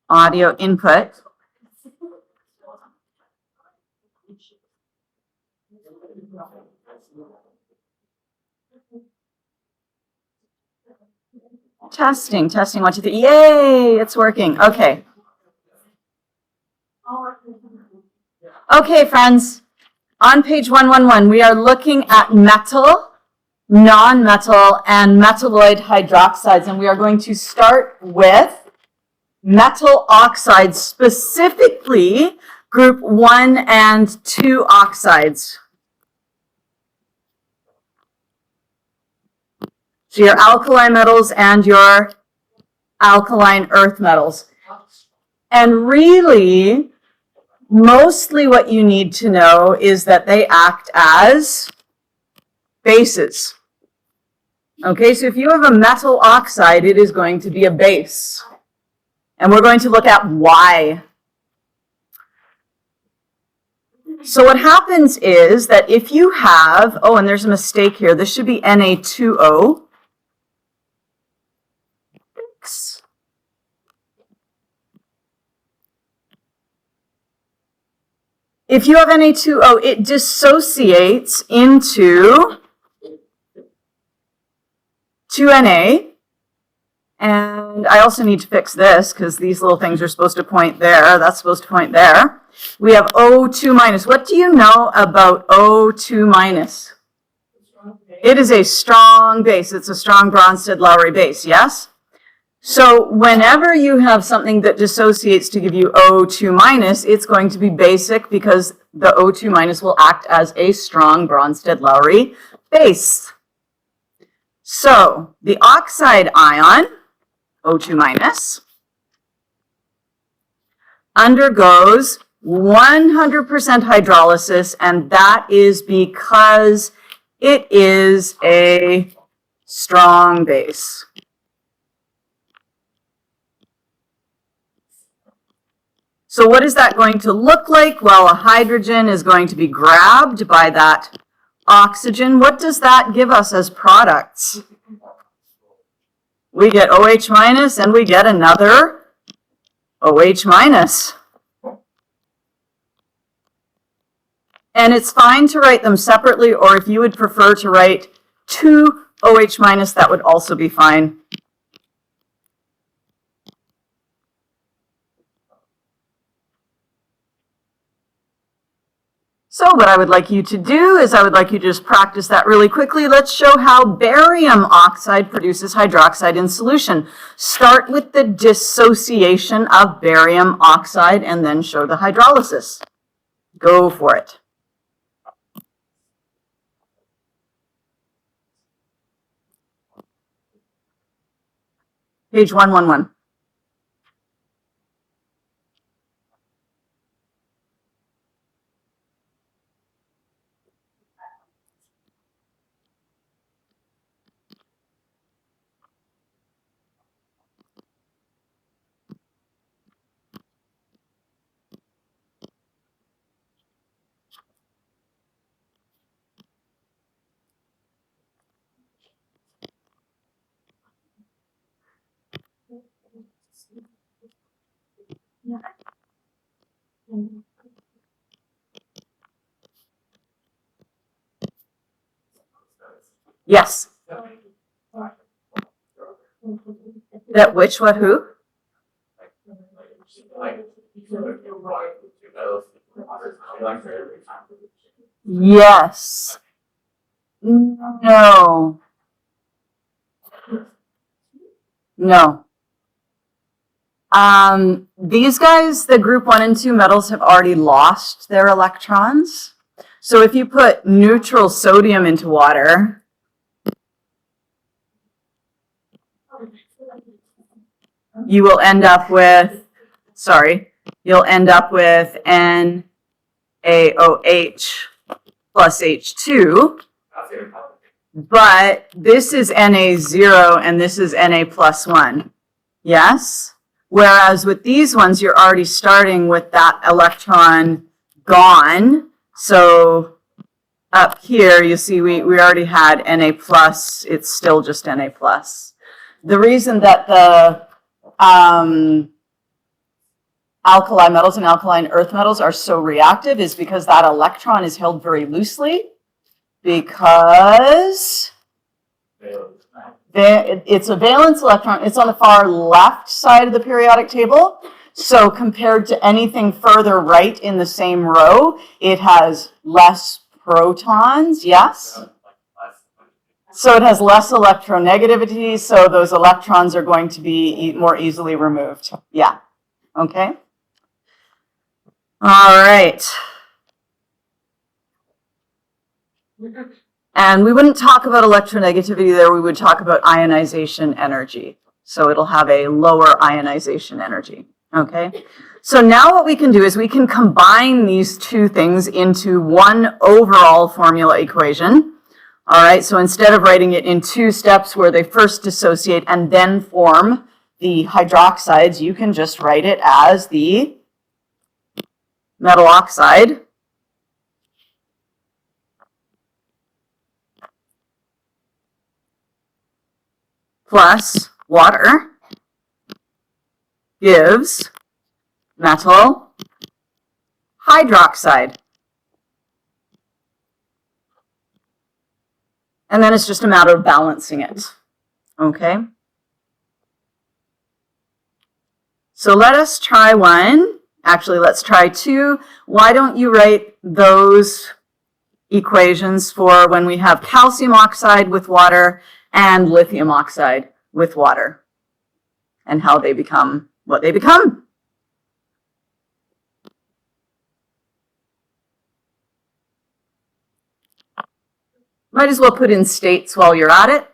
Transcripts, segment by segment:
audio input. Testing, 1, 2, 3. Yay, it's working. Okay. Okay, friends. On page 111, we are looking at metal, non-metal, and metalloid hydroxides, and we are going to start with metal oxides, specifically group 1 and 2 oxides. So your alkali metals and your alkaline earth metals. And really, mostly what you need to know is that they act as bases. Okay, so if you have a metal oxide, it is going to be a base. And we're going to look at why. So what happens is that if you have, oh, and there's a mistake here. This should be Na2O. If you have Na2O, it dissociates into 2Na. And I also need to fix this because these little things are supposed to point there. That's supposed to point there. We have O2 minus. What do you know about O2 minus? It is a strong base. It's a strong Bronsted-Lowry base, yes? So whenever you have something that dissociates to give you O2 minus, it's going to be basic because the O2 minus will act as a strong Bronsted-Lowry base. So the oxide ion, O2 minus, undergoes 100% hydrolysis, and that is because it is a strong base. So what is that going to look like? Well, a hydrogen is going to be grabbed by that oxygen. What does that give us as products? We get OH minus and we get another OH minus. And it's fine to write them separately, or if you would prefer to write 2 OH minus, that would also be fine. So what I would like you to do is I would like you to just practice that really quickly. Let's show how barium oxide produces hydroxide in solution. Start with the dissociation of barium oxide and then show the hydrolysis. Go for it. Page 111. Yes. That which, what, who? Yes. No. No. These guys, the group 1 and 2 metals, have already lost their electrons. So if you put neutral sodium into water, you will end up with, you'll end up with NaOH plus H2. But this is Na0 and this is Na plus 1. Yes? Whereas with these ones, you're already starting with that electron gone. So up here, you see we already had Na plus. It's still just Na plus. The reason that the alkali metals and alkaline earth metals are so reactive is because that electron is held very loosely, because it's a valence electron. It's on the far left side of the periodic table. So compared to anything further right in the same row, it has less protons, yes? So it has less electronegativity, so those electrons are going to be more easily removed. Yeah, okay? All right. And we wouldn't talk about electronegativity there, we would talk about ionization energy. So it'll have a lower ionization energy, okay? So now what we can do is we can combine these two things into one overall formula equation. All right, so instead of writing it in two steps where they first dissociate and then form the hydroxides, you can just write it as the metal oxide plus water gives metal hydroxide. And then it's just a matter of balancing it, okay? So let us try one. Actually, let's try two. Why don't you write those equations for when we have calcium oxide with water and lithium oxide with water, and how they become what they become. Might as well put in states while you're at it.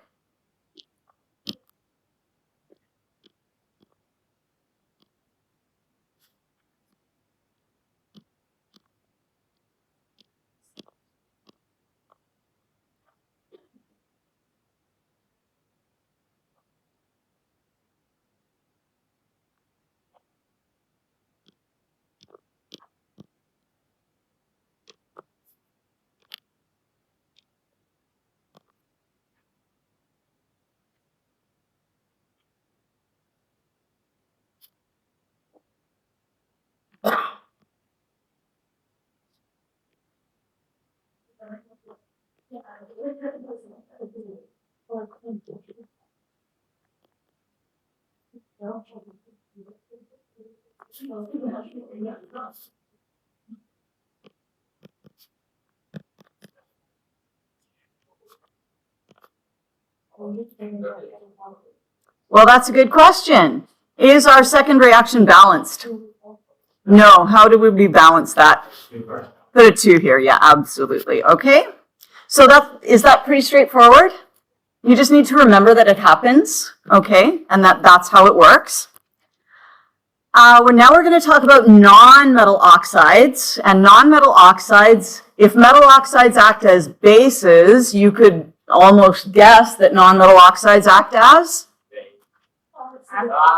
Well, that's a good question. Is our second reaction balanced? No. How do we balance that? Put a 2 here. Yeah, absolutely. Okay. So is that pretty straightforward? You just need to remember that it happens, okay, and that's how it works. Now we're going to talk about non-metal oxides. And non-metal oxides, if metal oxides act as bases, you could almost guess that non-metal oxides act as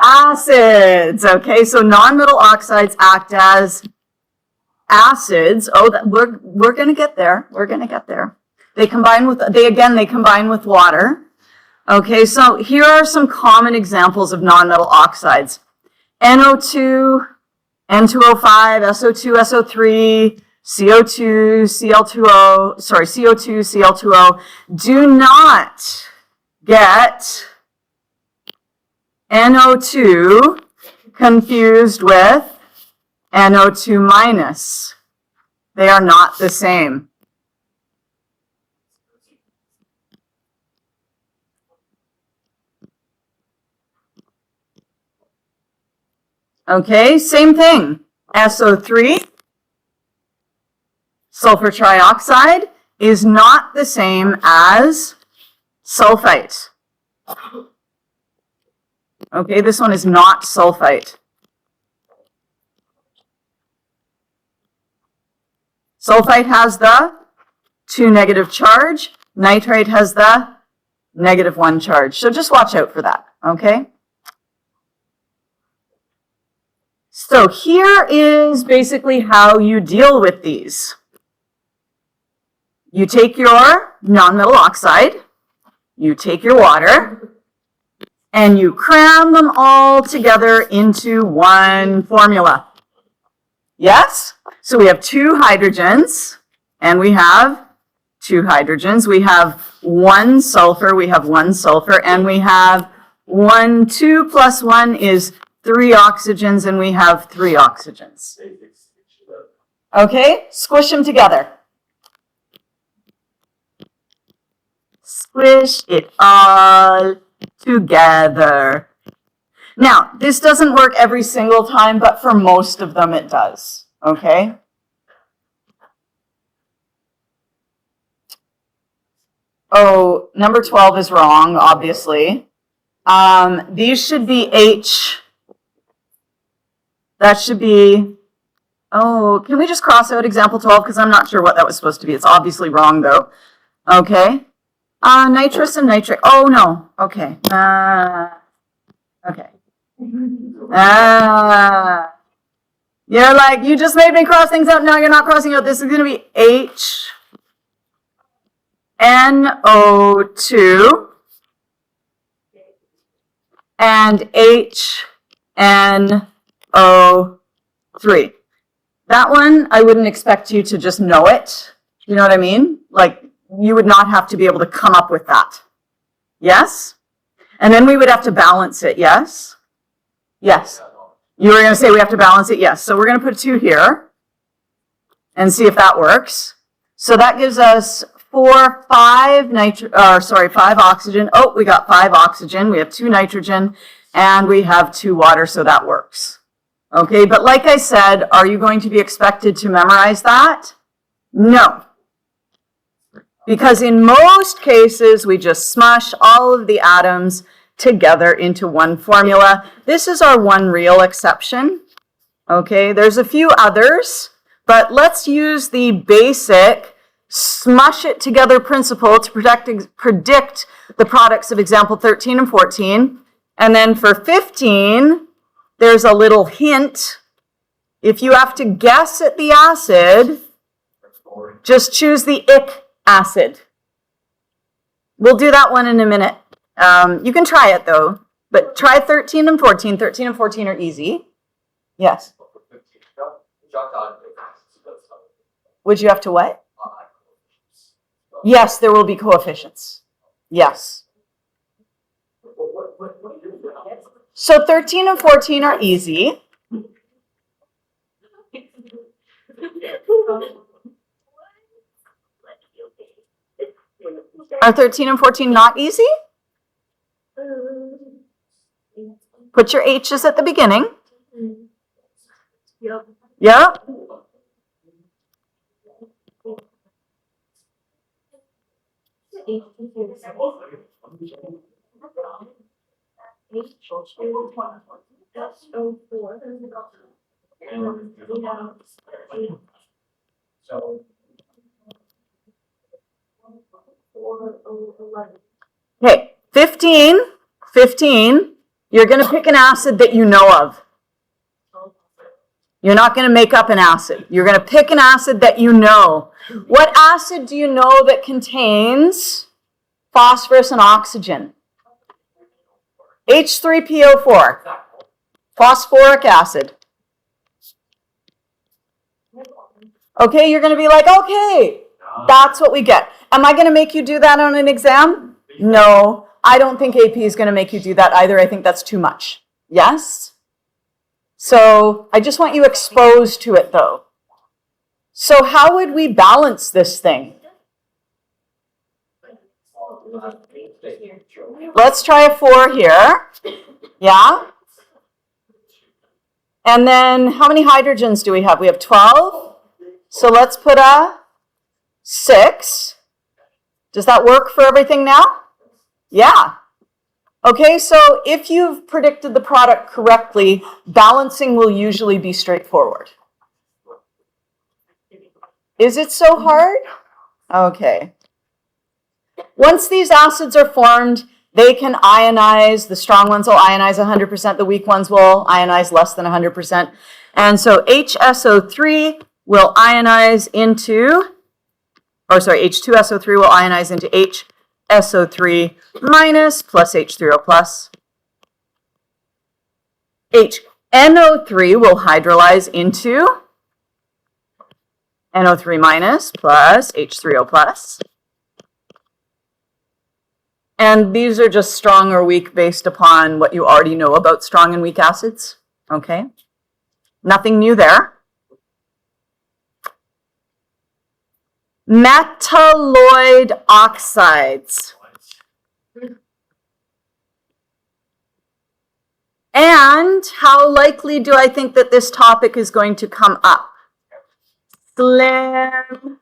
acids. Okay, so non-metal oxides act as acids. Oh, we're going to get there. We're going to get there. They combine with water. Okay, so here are some common examples of non-metal oxides. NO2, N2O5, SO2, SO3, CO2, CO2, Cl2O. Do not get NO2 confused with NO2 minus. They are not the same. Okay, same thing. SO3, sulfur trioxide, is not the same as sulfite. Okay, this one is not sulfite. Sulfite has the 2 negative charge. Nitrite has the -1 charge. So just watch out for that, okay? So here is basically how you deal with these. You take your non-metal oxide, you take your water, and you cram them all together into one formula. Yes? So we have 2 hydrogens, and we have 2 hydrogens. We have 1 sulfur, and we have 1, 2 plus 1 is 3 oxygens, and we have 3 oxygens. Okay, squish them together. Squish it all together. Now, this doesn't work every single time, but for most of them it does. Okay? Oh, number 12 is wrong, obviously. These should be H. That should be, oh, can we just cross out example 12? Because I'm not sure what that was supposed to be. It's obviously wrong, though. Okay. Nitrous and nitric. Oh, no. Okay. Okay. You're like, you just made me cross things out. No, you're not crossing out. This is going to be HNO2 and HNO3. That one, I wouldn't expect you to just know it. You know what I mean? Like, you would not have to be able to come up with that. Yes? And then we would have to balance it, yes? Yes. You were going to say we have to balance it, yes. So we're going to put 2 here and see if that works. So that gives us 5 oxygen. Oh, we got 5 oxygen. We have 2 nitrogen, and we have 2 water, so that works. Okay, but like I said, are you going to be expected to memorize that? No. Because in most cases, we just smush all of the atoms together into one formula. This is our one real exception. Okay, there's a few others, but let's use the basic smush it together principle to predict the products of example 13 and 14. And then for 15, there's a little hint. If you have to guess at the acid, just choose the ick acid. We'll do that one in a minute. You can try it though, but try 13 and 14. 13 and 14 are easy. Yes. Would you have to what? Yes, there will be coefficients. Yes. So 13 and 14 are easy. Are 13 and 14 not easy? Put your H's at the beginning. Yep. Okay, 15, you're going to pick an acid that you know of. You're not going to make up an acid. You're going to pick an acid that you know. What acid do you know that contains phosphorus and oxygen? H3PO4, phosphoric acid. Okay, you're going to be like, okay, that's what we get. Am I going to make you do that on an exam? No, I don't think AP is going to make you do that either. I think that's too much. Yes? So I just want you exposed to it though. So how would we balance this thing? Let's try a 4 here. Yeah? And then how many hydrogens do we have? We have 12. So let's put a 6. Does that work for everything now? Yeah. Okay, so if you've predicted the product correctly, balancing will usually be straightforward. Is it so hard? Okay. Once these acids are formed, they can ionize. The strong ones will ionize 100%. The weak ones will ionize less than 100%. And so HSO3 will ionize into, H2SO3 will ionize into HSO3 minus plus H3O plus. HNO3 will hydrolyze into NO3 minus plus H3O plus. And these are just strong or weak based upon what you already know about strong and weak acids. Okay? Nothing new there. Metalloid oxides. And how likely do I think that this topic is going to come up? Slim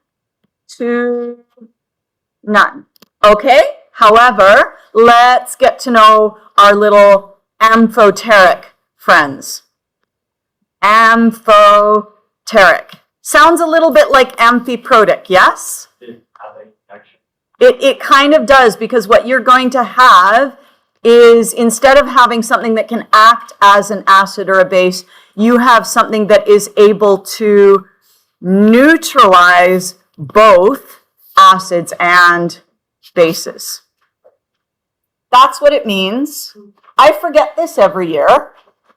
to none. Okay? However, let's get to know our little amphoteric friends. Amphoteric. Sounds a little bit like amphiprotic, yes? It kind of does, because what you're going to have is, instead of having something that can act as an acid or a base, you have something that is able to neutralize both acids and bases. That's what it means. I forget this every year.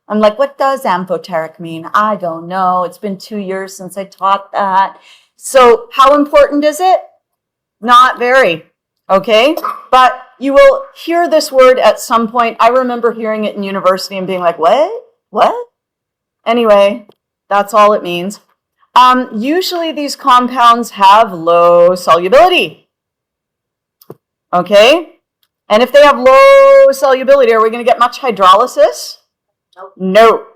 I'm like, what does amphoteric mean? I don't know. It's been 2 years since I taught that. So how important is it? Not very, okay? But you will hear this word at some point. I remember hearing it in university and being like, what? What? Anyway, that's all it means. Usually these compounds have low solubility, okay? And if they have low solubility, are we going to get much hydrolysis? No.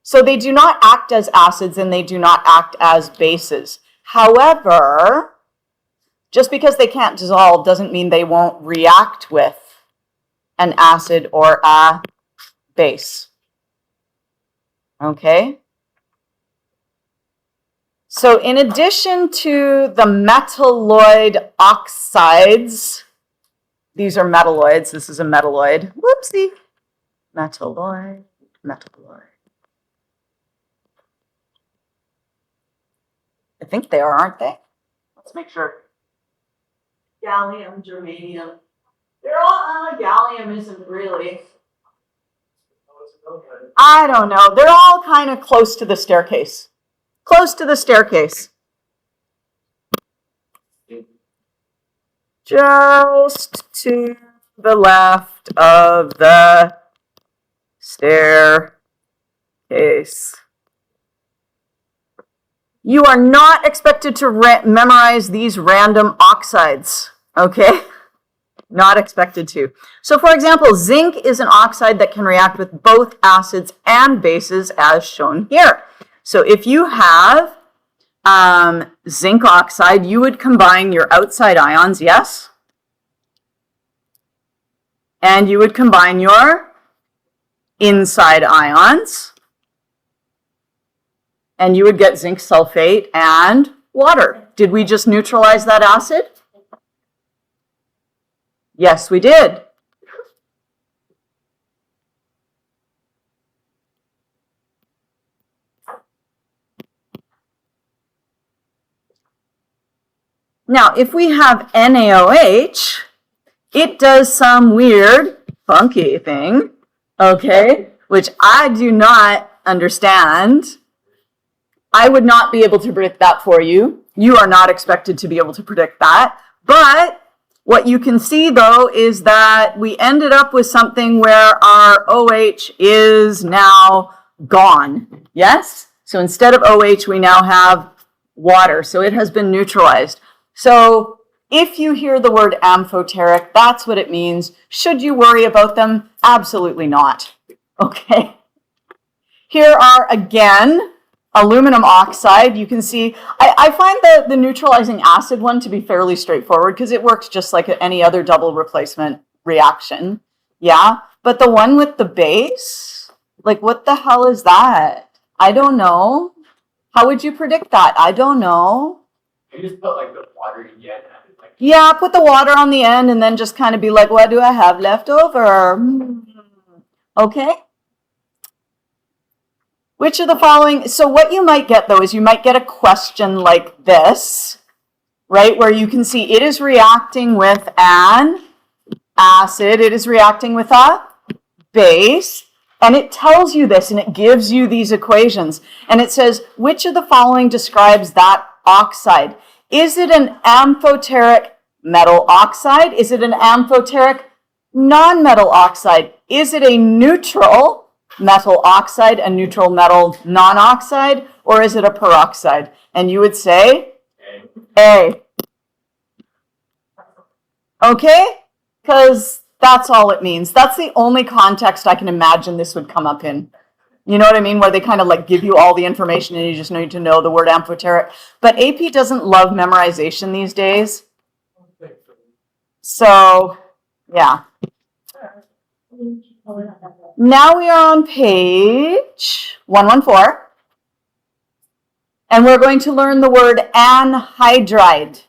So they do not act as acids and they do not act as bases. However, just because they can't dissolve doesn't mean they won't react with an acid or a base. Okay? So in addition to the metalloid oxides, these are metalloids. This is a metalloid. Whoopsie. Metalloid, metalloid. I think they are, aren't they? Let's make sure. Gallium, germanium. They're all, gallium isn't really. I don't know. They're all kind of close to the staircase. Close to the staircase. Just to the left of the staircase. You are not expected to memorize these random oxides, okay? Not expected to. So for example, zinc is an oxide that can react with both acids and bases as shown here. So if you have zinc oxide, you would combine your outside ions, yes? And you would combine your inside ions. And you would get zinc sulfate and water. Did we just neutralize that acid? Yes, we did. Now, if we have NaOH, it does some weird, funky thing, okay, which I do not understand. I would not be able to predict that for you. You are not expected to be able to predict that. But what you can see, though, is that we ended up with something where our OH is now gone. Yes? So instead of OH, we now have water. So it has been neutralized. So if you hear the word amphoteric, that's what it means. Should you worry about them? Absolutely not. Okay. Here are, again, aluminum oxide. You can see, I find the neutralizing acid one to be fairly straightforward because it works just like any other double replacement reaction. Yeah, but the one with the base, like what the hell is that? I don't know. How would you predict that? I don't know. You just put like the water in the end. Like... Yeah, put the water on the end and then just kind of be like, what do I have left over? Okay. Which of the following, so what you might get though is you might get a question like this, right? Where you can see it is reacting with an acid, it is reacting with a base, and it tells you this and it gives you these equations. And it says, which of the following describes that oxide. Is it an amphoteric metal oxide? Is it an amphoteric non-metal oxide? Is it a neutral metal oxide, a neutral metal non-oxide, or is it a peroxide? And you would say A. Okay? Because that's all it means. That's the only context I can imagine this would come up in. You know what I mean? Where they kind of like give you all the information and you just need to know the word amphoteric. But AP doesn't love memorization these days. So, yeah. Now we are on page 114. And we're going to learn the word anhydride.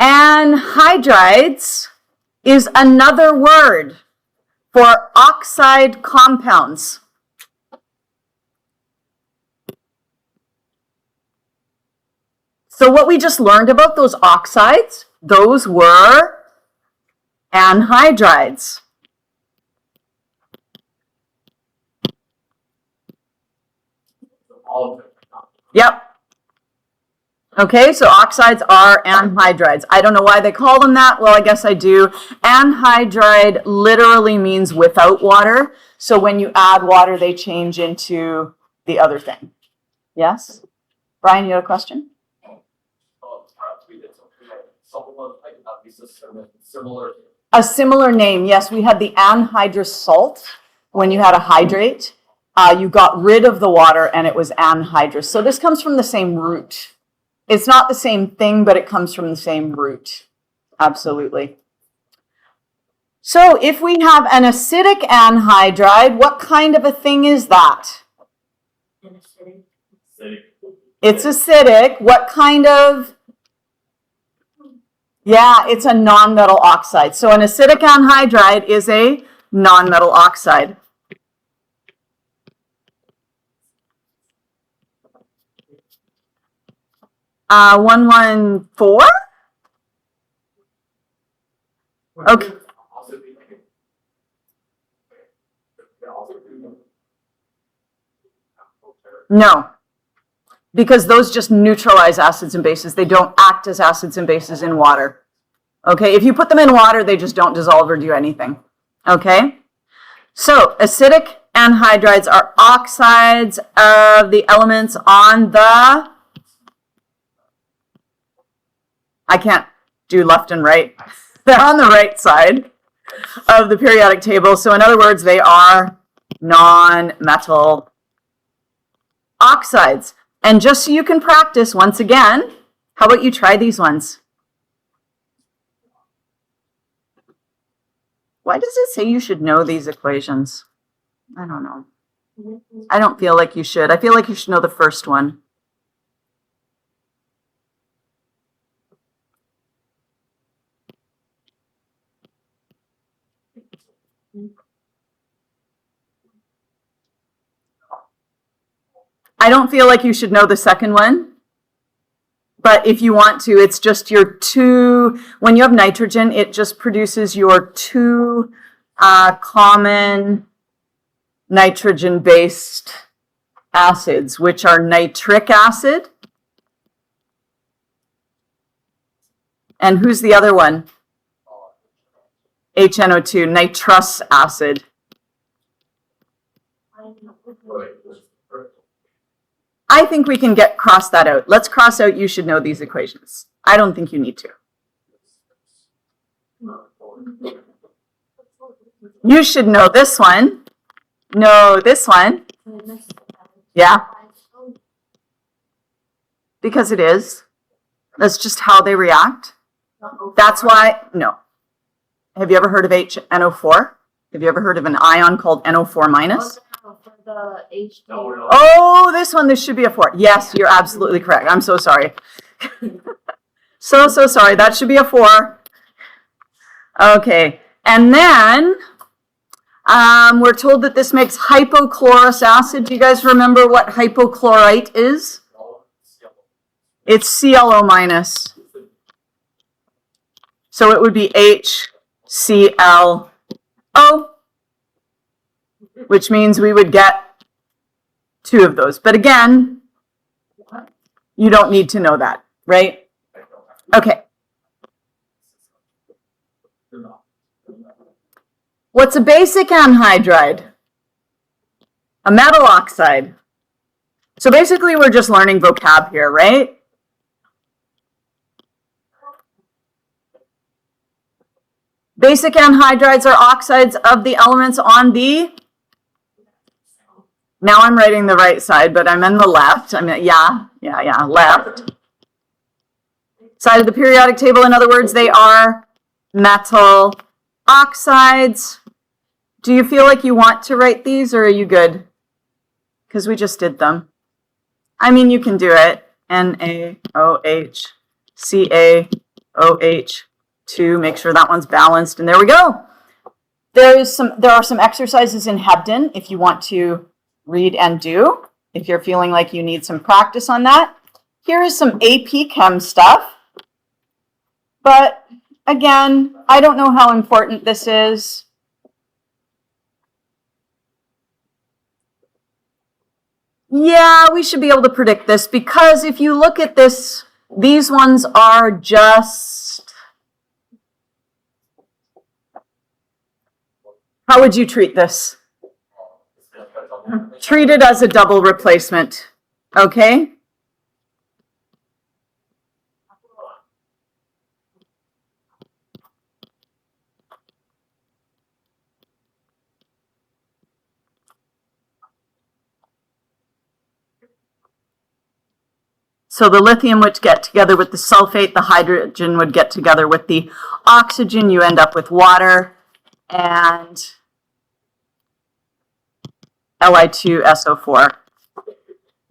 Anhydrides is another word for oxide compounds. So what we just learned about those oxides, those were anhydrides. All of it. Yep. Okay, so oxides are anhydrides. I don't know why they call them that. Well, I guess I do. Anhydride literally means without water. So when you add water, they change into the other thing. Yes? Brian, you had a question? Perhaps we did something like at least a similar. A similar name, yes. We had the anhydrous salt when you had a hydrate. You got rid of the water and it was anhydrous. So this comes from the same root. It's not the same thing, but it comes from the same root. Absolutely. So if we have an acidic anhydride, what kind of a thing is that? Acidic. It's acidic. What kind of? Yeah, it's a non-metal oxide. So an acidic anhydride is a non-metal oxide. Uh, 114? Okay. No, because those just neutralize acids and bases. They don't act as acids and bases in water. Okay, if you put them in water, they just don't dissolve or do anything. Okay, so acidic anhydrides are oxides of the elements on the, I can't do left and right. They're on the right side of the periodic table. So in other words, they are non-metal oxides. And just so you can practice once again, how about you try these ones? Why does it say you should know these equations? I don't know. I don't feel like you should. I feel like you should know the first one. I don't feel like you should know the second one. But if you want to, it's just your two, when you have nitrogen, it just produces your two common nitrogen-based acids, which are nitric acid. And who's the other one? HNO2, nitrous acid. I think we can cross that out. Let's cross out, you should know these equations. I don't think you need to. You should know this one. Know this one. Yeah. Because it is. That's just how they react. That's why, no. Have you ever heard of HNO4? Have you ever heard of an ion called NO4 minus? The H2. Oh, this should be a 4. Yes, you're absolutely correct. I'm so sorry. so sorry. That should be a 4. Okay. And then we're told that this makes hypochlorous acid. Do you guys remember what hypochlorite is? It's ClO minus. So it would be HClO. which means we would get 2 of those. But again, you don't need to know that, right? Okay. What's a basic anhydride? A metal oxide. So basically, we're just learning vocab here, right? Basic anhydrides are oxides of the elements on the, now I'm writing the right side, but I'm in the left. Left side of the periodic table. In other words, they are metal oxides. Do you feel like you want to write these, or are you good? Because we just did them. I mean, you can do it. NaOH, CaOH, 2. Make sure that one's balanced, and there we go. There are some exercises in Hebden if you want to read and do, if you're feeling like you need some practice on that. Here is some AP Chem stuff. But again, I don't know how important this is. Yeah, we should be able to predict this, because if you look at this, these ones are just, how would you treat this? Treat it as a double replacement, okay? So the lithium would get together with the sulfate, the hydrogen would get together with the oxygen, you end up with water, and Li2SO4.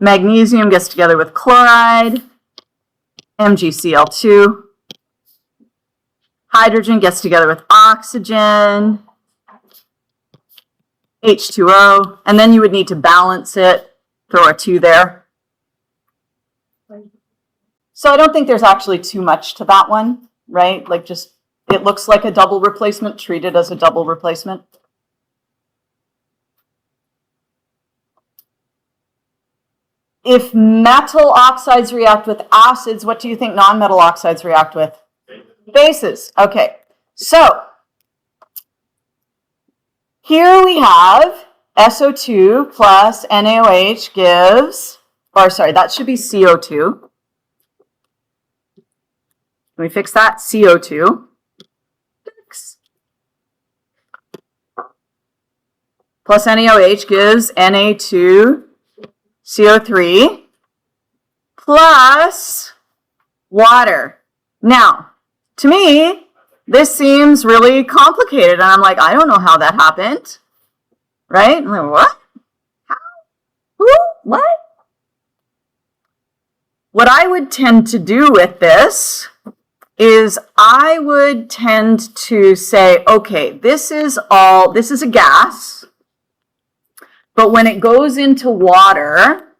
Magnesium gets together with chloride, MgCl2. Hydrogen gets together with oxygen, H2O, and then you would need to balance it, throw a 2 there. So I don't think there's actually too much to that one, right? Like, just, it looks like a double replacement, treat it as a double replacement. If metal oxides react with acids, what do you think non-metal oxides react with? Bases. Okay, so here we have SO2 plus NaOH gives, or sorry, that should be CO2. Can we fix that? CO2. Fix. Plus NaOH gives Na2CO3 plus water. Now, to me, this seems really complicated, and I'm like, I don't know how that happened, right? I'm like, what? How? Who? What? What I would tend to do with this is I would tend to say, okay, this is a gas, but when it goes into water,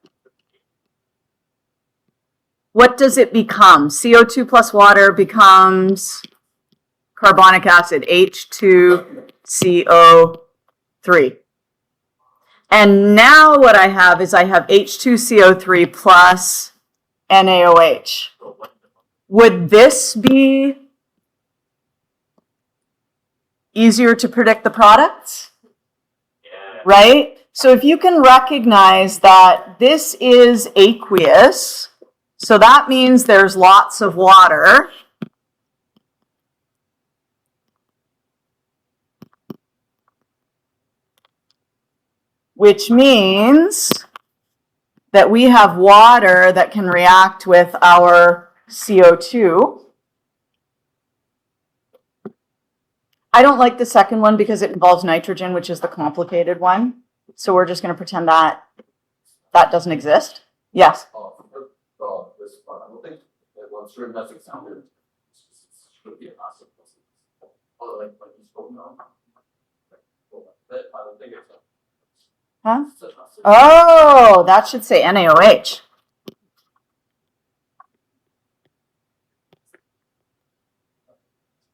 what does it become? CO2 plus water becomes carbonic acid, H2CO3. And now what I have is I have H2CO3 plus NaOH. Would this be easier to predict the products? Yeah. Right? So if you can recognize that this is aqueous, so that means there's lots of water. Which means that we have water that can react with our CO2. I don't like the second one because it involves nitrogen, which is the complicated one. So we're just going to pretend that that doesn't exist. Yes? This one, I don't think it was sure that's example. Should be a massive. Oh, like you spoke now. But I don't think it's Huh? Oh, that should say NaOH.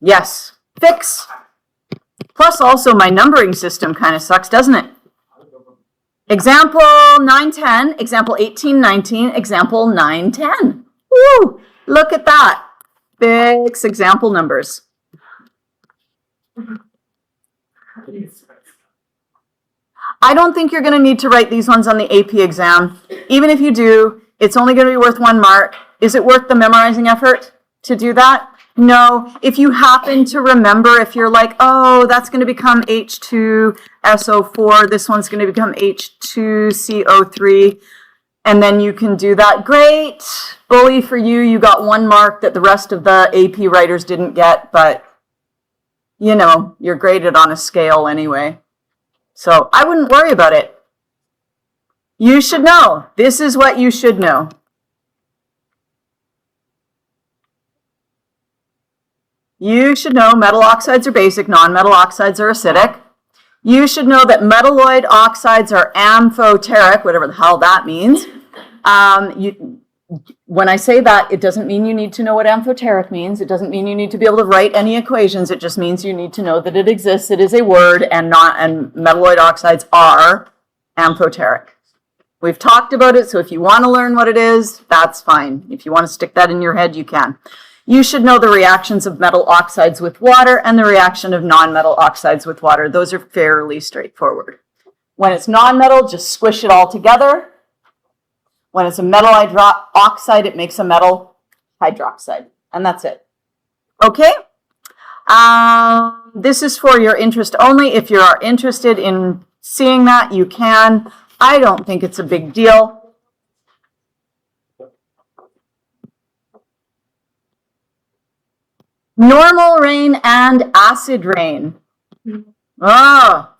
Yes. Fix. Plus also my numbering system kind of sucks, doesn't it? Example 910, example 1819, example 910. Woo! Look at that. Fix example numbers. I don't think you're going to need to write these ones on the AP exam. Even if you do, it's only going to be worth 1 mark. Is it worth the memorizing effort to do that? No. If you happen to remember, if you're like, oh, that's going to become H2SO4, this one's going to become H2CO3, and then you can do that. Great. Bully for you. You got 1 mark that the rest of the AP writers didn't get, but you know, you're graded on a scale anyway. So I wouldn't worry about it. You should know. This is what you should know. You should know metal oxides are basic, non-metal oxides are acidic. You should know that metalloid oxides are amphoteric, whatever the hell that means. When I say that, it doesn't mean you need to know what amphoteric means. It doesn't mean you need to be able to write any equations. It just means you need to know that it exists. It is a word, and metalloid oxides are amphoteric. We've talked about it, so if you want to learn what it is, that's fine. If you want to stick that in your head, you can. You should know the reactions of metal oxides with water and the reaction of non-metal oxides with water. Those are fairly straightforward. When it's non-metal, just squish it all together. When it's a metal oxide, it makes a metal hydroxide. And that's it. Okay? This is for your interest only. If you are interested in seeing that, you can. I don't think it's a big deal. Normal rain and acid rain. But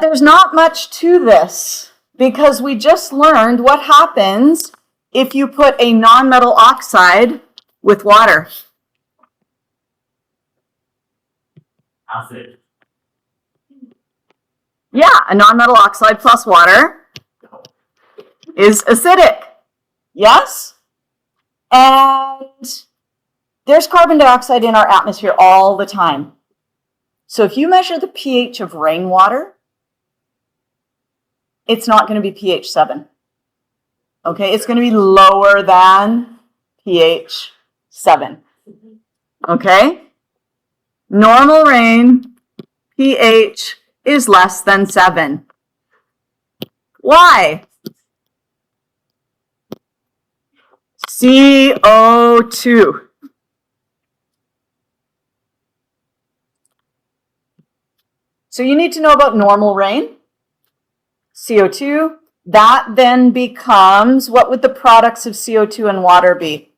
there's not much to this because we just learned what happens if you put a non-metal oxide with water. Acid. Yeah, a non-metal oxide plus water is acidic. Yes? And there's carbon dioxide in our atmosphere all the time. So if you measure the pH of rainwater, it's not going to be pH 7. Okay, it's going to be lower than pH 7. Okay? Normal rain, pH is less than 7. Why? CO2. So you need to know about normal rain, CO2. That then becomes, what would the products of CO2 and water be?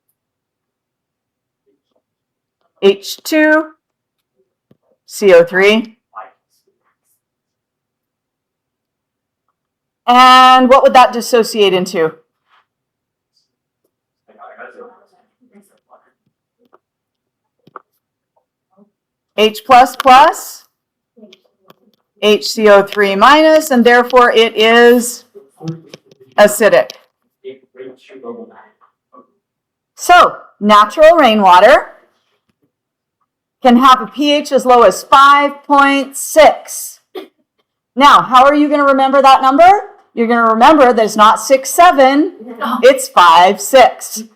H2, CO3. And what would that dissociate into? H plus plus, HCO3 minus, and therefore it is acidic. So, natural rainwater can have a pH as low as 5.6. Now, how are you going to remember that number? You're going to remember that it's not 6, 7, it's 5, 6. 6,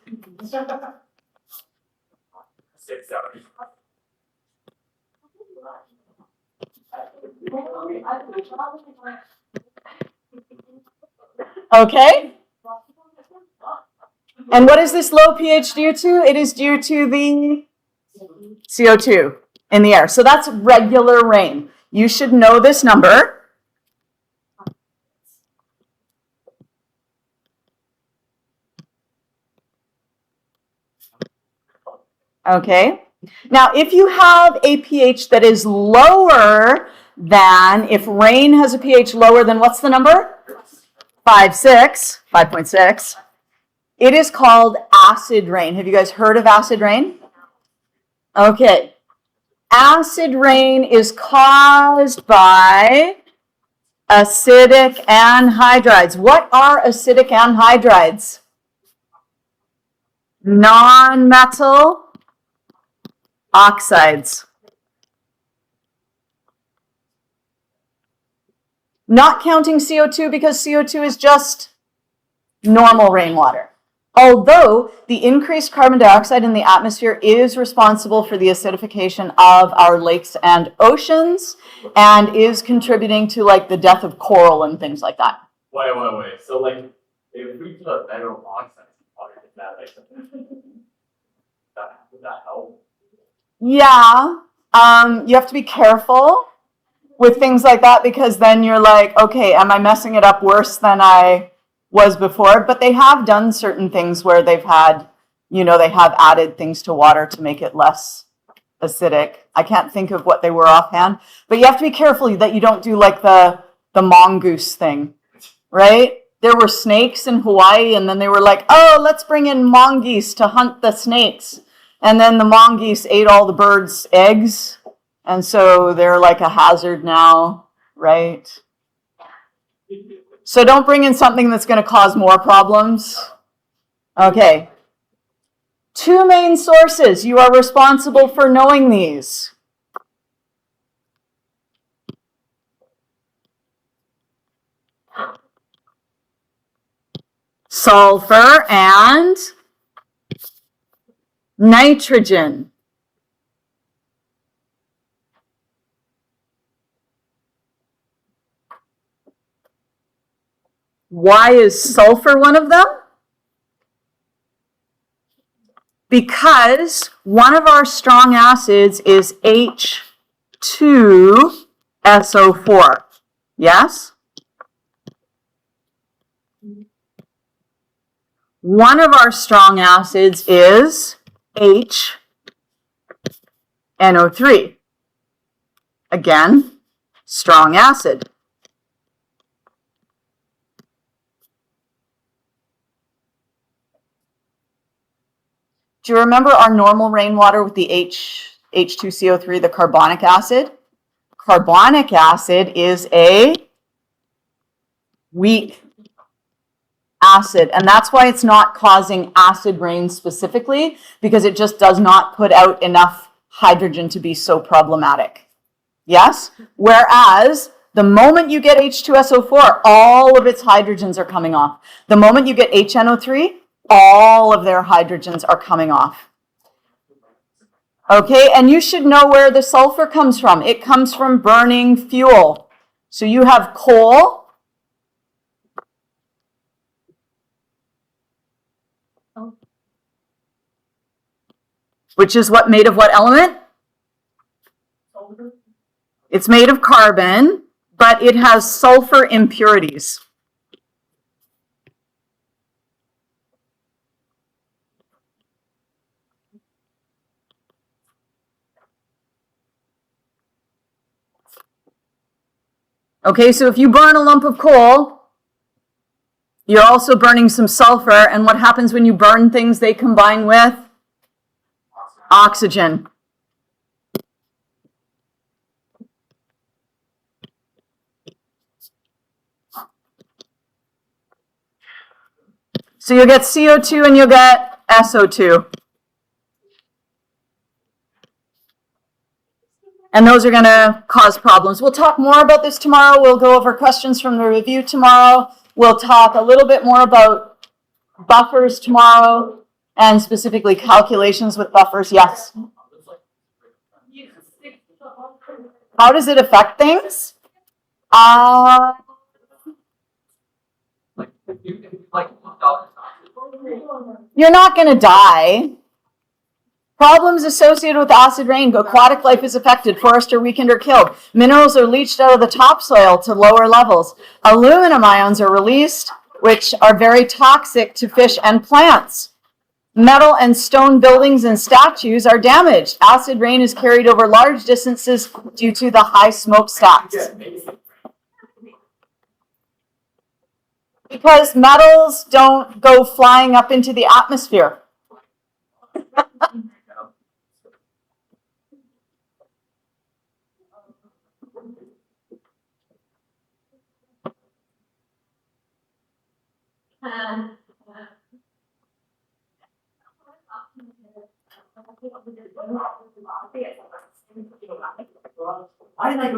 7. Okay? And what is this low pH due to? It is due to the CO2 in the air. So that's regular rain. You should know this number. Okay? Now, if you have a pH that is lower than, if rain has a pH lower than, what's the number? 5.6. It is called acid rain. Have you guys heard of acid rain? Okay. Acid rain is caused by acidic anhydrides. What are acidic anhydrides? Non-metal oxides. Not counting CO2 because CO2 is just normal rainwater. Although the increased carbon dioxide in the atmosphere is responsible for the acidification of our lakes and oceans and is contributing to like the death of coral and things like that. Wait. So like, if we put a better oxides in water, is that like, would that help? Yeah, you have to be careful with things like that because then you're like, okay, am I messing it up worse than I was before? But they have done certain things where they've had, they have added things to water to make it less acidic. I can't think of what they were offhand, but you have to be careful that you don't do like the mongoose thing, right? There were snakes in Hawaii and then they were like, oh, let's bring in mongoose to hunt the snakes. And then the mongoose ate all the birds' eggs. And so they're like a hazard now, right? So don't bring in something that's going to cause more problems. Okay. 2 main sources. You are responsible for knowing these. Sulfur and nitrogen. Why is sulfur one of them? Because one of our strong acids is H2SO4. Yes? One of our strong acids is HNO3. Again, strong acid. Do you remember our normal rainwater with the H2CO3, the carbonic acid? Carbonic acid is a weak acid, and that's why it's not causing acid rain specifically, because it just does not put out enough hydrogen to be so problematic. Yes? Whereas the moment you get H2SO4, all of its hydrogens are coming off. The moment you get HNO3, all of their hydrogens are coming off. Okay, and you should know where the sulfur comes from. It comes from burning fuel. So you have coal, which is what made of what element? It's made of carbon, but it has sulfur impurities. Okay, so if you burn a lump of coal, you're also burning some sulfur, and what happens when you burn things? They combine with oxygen. So you'll get CO2 and you'll get SO2. And those are going to cause problems. We'll talk more about this tomorrow. We'll go over questions from the review tomorrow. We'll talk a little bit more about buffers tomorrow and specifically calculations with buffers. Yes? How does it affect things? You're not going to die. Problems associated with acid rain. Aquatic life is affected. Forests are weakened or killed. Minerals are leached out of the topsoil to lower levels. Aluminum ions are released, which are very toxic to fish and plants. Metal and stone buildings and statues are damaged. Acid rain is carried over large distances due to the high smokestacks. Because metals don't go flying up into the atmosphere. I like